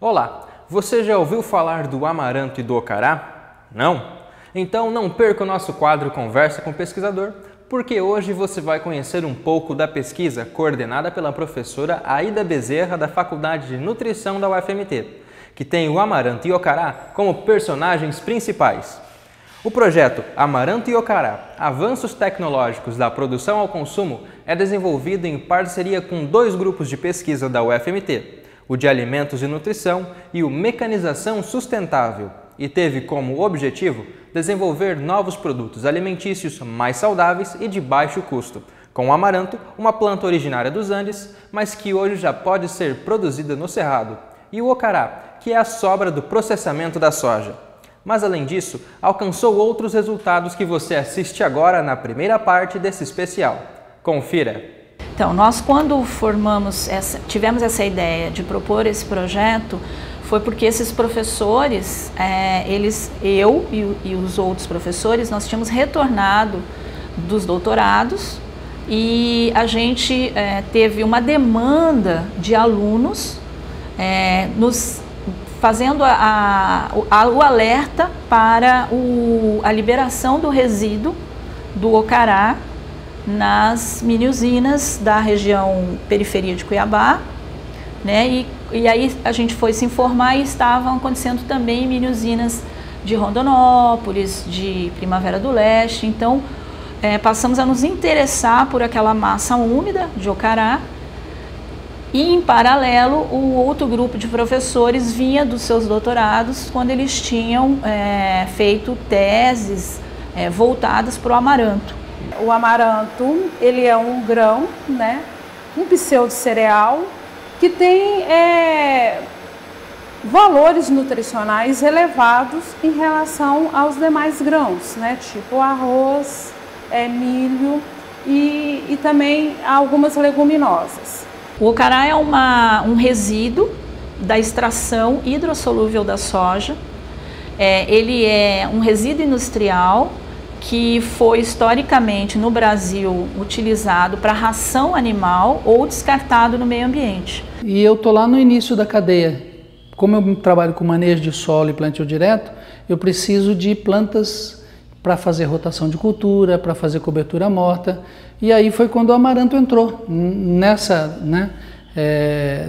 Olá, você já ouviu falar do amaranto e do ocará? Não? Então não perca o nosso quadro Conversa com o Pesquisador, porque hoje você vai conhecer um pouco da pesquisa coordenada pela professora Aida Bezerra da Faculdade de Nutrição da UFMT, que tem o amaranto e o ocará como personagens principais. O projeto Amaranto e Ocará, Avanços Tecnológicos da Produção ao Consumo, é desenvolvido em parceria com dois grupos de pesquisa da UFMT, o de Alimentos e Nutrição e o Mecanização Sustentável, e teve como objetivo desenvolver novos produtos alimentícios mais saudáveis e de baixo custo, com o amaranto, uma planta originária dos Andes, mas que hoje já pode ser produzida no Cerrado, e o ocará, que é a sobra do processamento da soja. Mas além disso, alcançou outros resultados que você assiste agora na primeira parte desse especial. Confira! Então, nós quando tivemos essa ideia de propor esse projeto, foi porque esses professores, eu e os outros professores, nós tínhamos retornado dos doutorados e a gente teve uma demanda de alunos nos fazendo o alerta para a liberação do resíduo do ocará nas mini usinas da região periferia de Cuiabá, né? E aí a gente foi se informar e estavam acontecendo também mini usinas de Rondonópolis, de Primavera do Leste. Então passamos a nos interessar por aquela massa úmida de ocará. E, em paralelo, o outro grupo de professores vinha dos seus doutorados quando eles tinham feito teses voltadas para o amaranto. O amaranto, ele é um grão, né, um pseudo-cereal que tem valores nutricionais elevados em relação aos demais grãos, né, tipo arroz, milho e também algumas leguminosas. O ocará é um resíduo da extração hidrossolúvel da soja. Ele é um resíduo industrial que foi historicamente no Brasil utilizado para ração animal ou descartado no meio ambiente. E eu estou lá no início da cadeia. Como eu trabalho com manejo de solo e plantio direto, eu preciso de plantas para fazer rotação de cultura, para fazer cobertura morta. E aí foi quando o amaranto entrou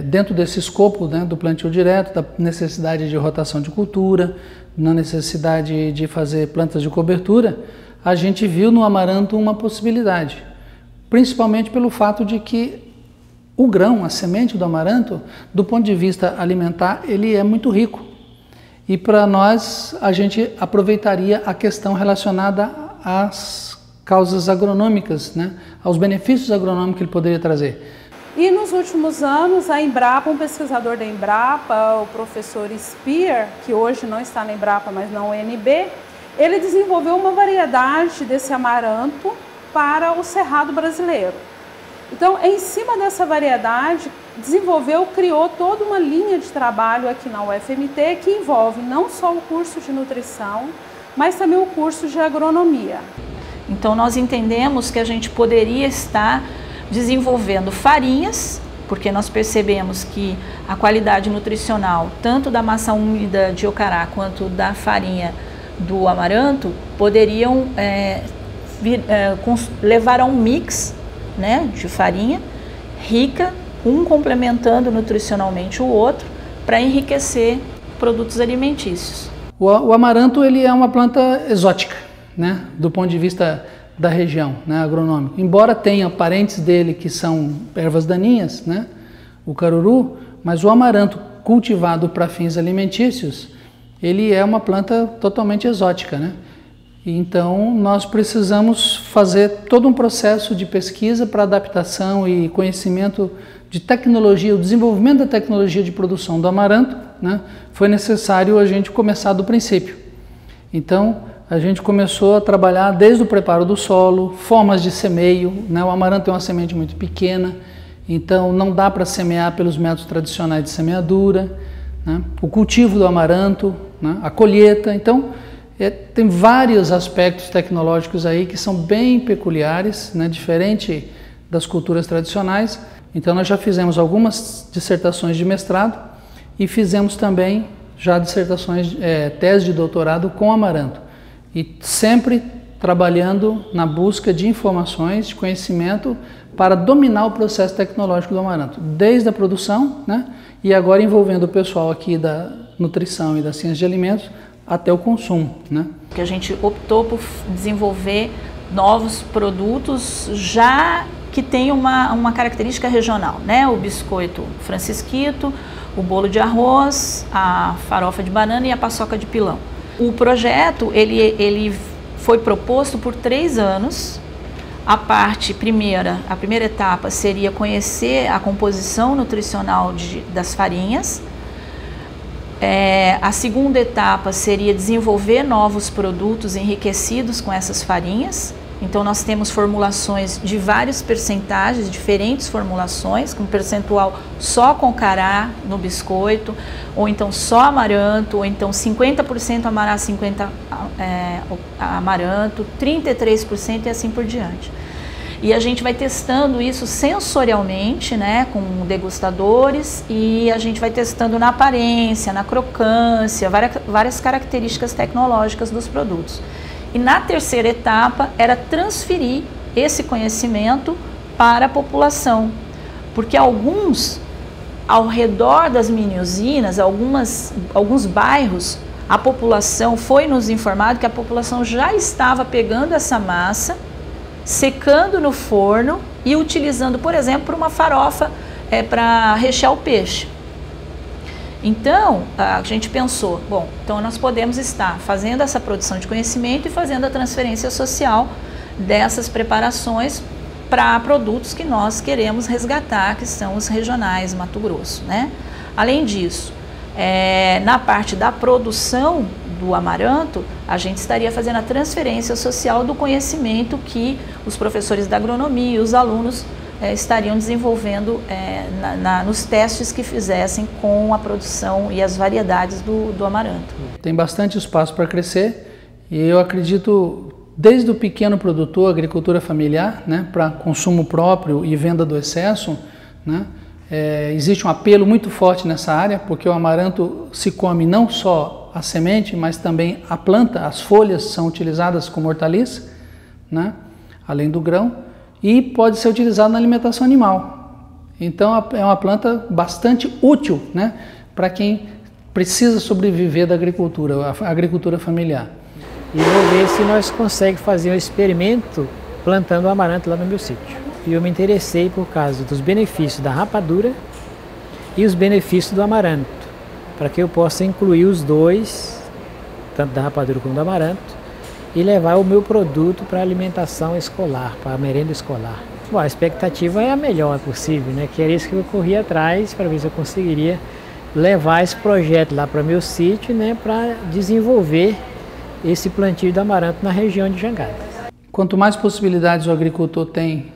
dentro desse escopo, né, do plantio direto, da necessidade de rotação de cultura, na necessidade de fazer plantas de cobertura. A gente viu no amaranto uma possibilidade, principalmente pelo fato de que o grão, a semente do amaranto, do ponto de vista alimentar, ele é muito rico. E para nós, a gente aproveitaria a questão relacionada às causas agronômicas, né, aos benefícios agronômicos que ele poderia trazer. E nos últimos anos, a Embrapa, um pesquisador da Embrapa, o professor Spear, que hoje não está na Embrapa, mas na UNB, ele desenvolveu uma variedade desse amaranto para o cerrado brasileiro. Então, em cima dessa variedade, criou toda uma linha de trabalho aqui na UFMT que envolve não só o curso de nutrição, mas também o curso de agronomia. Então nós entendemos que a gente poderia estar desenvolvendo farinhas, porque nós percebemos que a qualidade nutricional, tanto da massa úmida de ocará quanto da farinha do amaranto, poderiam levar a um mix, né, de farinha rica, um complementando nutricionalmente o outro, para enriquecer produtos alimentícios. O amaranto, ele é uma planta exótica, né, do ponto de vista da região, né, agronômico. Embora tenha parentes dele que são ervas daninhas, né, o caruru, mas o amaranto cultivado para fins alimentícios, ele é uma planta totalmente exótica, né? Então nós precisamos fazer todo um processo de pesquisa para adaptação e conhecimento de tecnologia, o desenvolvimento da tecnologia de produção do amaranto, né? Foi necessário a gente começar do princípio. Então a gente começou a trabalhar desde o preparo do solo, formas de semeio, né? O amaranto é uma semente muito pequena, então não dá para semear pelos métodos tradicionais de semeadura, né? O cultivo do amaranto, né? A colheita. Então tem vários aspectos tecnológicos aí que são bem peculiares, né? Diferente das culturas tradicionais. Então nós já fizemos algumas dissertações de mestrado e fizemos também já dissertações, tese de doutorado com amaranto. E sempre trabalhando na busca de informações, de conhecimento para dominar o processo tecnológico do amaranto, desde a produção, né, e agora envolvendo o pessoal aqui da nutrição e da ciência de alimentos até o consumo, né. Que a gente optou por desenvolver novos produtos já que tem uma característica regional, né? O biscoito francisquito, o bolo de arroz, a farofa de banana e a paçoca de pilão. O projeto ele foi proposto por 3 anos. A primeira etapa seria conhecer a composição nutricional das farinhas. A segunda etapa seria desenvolver novos produtos enriquecidos com essas farinhas. Então nós temos formulações de vários percentagens, diferentes formulações, com percentual só com cará no biscoito, ou então só amaranto, ou então 50% amará, 50% amaranto, 33% e assim por diante. E a gente vai testando isso sensorialmente, né, com degustadores, e a gente vai testando na aparência, na crocância, várias características tecnológicas dos produtos. E na terceira etapa era transferir esse conhecimento para a população, porque alguns, ao redor das mini-usinas, alguns bairros, a população foi nos informado que a população já estava pegando essa massa, secando no forno e utilizando, por exemplo, para uma farofa para rechear o peixe. Então, a gente pensou, bom, então nós podemos estar fazendo essa produção de conhecimento e fazendo a transferência social dessas preparações para produtos que nós queremos resgatar, que são os regionais, Mato Grosso, né? Além disso, na parte da produção do amaranto, a gente estaria fazendo a transferência social do conhecimento que os professores da agronomia e os alunos estariam desenvolvendo nos testes que fizessem com a produção e as variedades do amaranto. Tem bastante espaço para crescer e eu acredito, desde o pequeno produtor, agricultura familiar, né, para consumo próprio e venda do excesso, né, existe um apelo muito forte nessa área, porque o amaranto se come não só a semente, mas também a planta, as folhas são utilizadas como hortaliça, né, além do grão, e pode ser utilizado na alimentação animal. Então é uma planta bastante útil, né, para quem precisa sobreviver da agricultura, a agricultura familiar. E vou ver se nós conseguimos fazer um experimento plantando amaranto lá no meu sítio. E eu me interessei por causa dos benefícios da rapadura e os benefícios do amaranto, para que eu possa incluir os dois, tanto da rapadura como do amaranto, e levar o meu produto para a alimentação escolar, para a merenda escolar. Bom, a expectativa é a melhor possível, né? Que era isso que eu corri atrás para ver se eu conseguiria levar esse projeto lá para o meu sítio, né? Para desenvolver esse plantio de amaranto na região de Jangada. Quanto mais possibilidades o agricultor tem,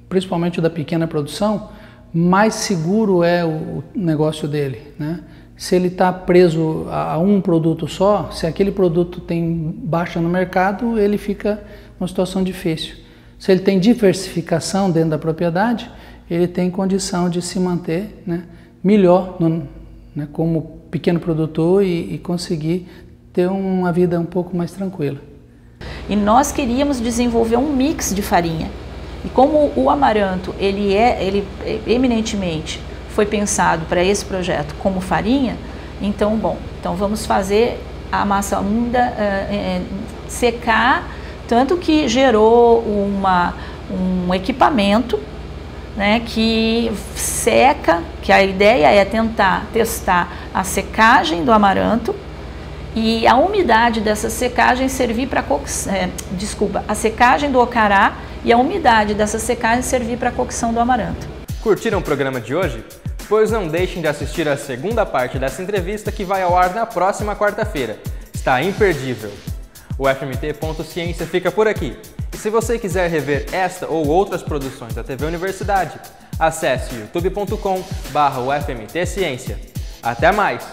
principalmente o da pequena produção, mais seguro é o negócio dele, né? Se ele está preso a um produto só, se aquele produto tem baixa no mercado, ele fica numa situação difícil. Se ele tem diversificação dentro da propriedade, ele tem condição de se manter, né, melhor né, como pequeno produtor e conseguir ter uma vida um pouco mais tranquila. E nós queríamos desenvolver um mix de farinha. E como o amaranto, ele eminentemente foi pensado para esse projeto como farinha, então, então vamos fazer a massa úmida secar, tanto que gerou um equipamento, né, que seca, que a ideia é tentar testar a secagem do amaranto e a umidade dessa secagem servir para a secagem do ocará e a umidade dessa secagem servir para a cocção do amaranto. Curtiram o programa de hoje? Pois não deixem de assistir a segunda parte dessa entrevista que vai ao ar na próxima quarta-feira. Está imperdível. O FMT.Ciência fica por aqui. E se você quiser rever esta ou outras produções da TV Universidade, acesse youtube.com/UFMTCiência. Até mais!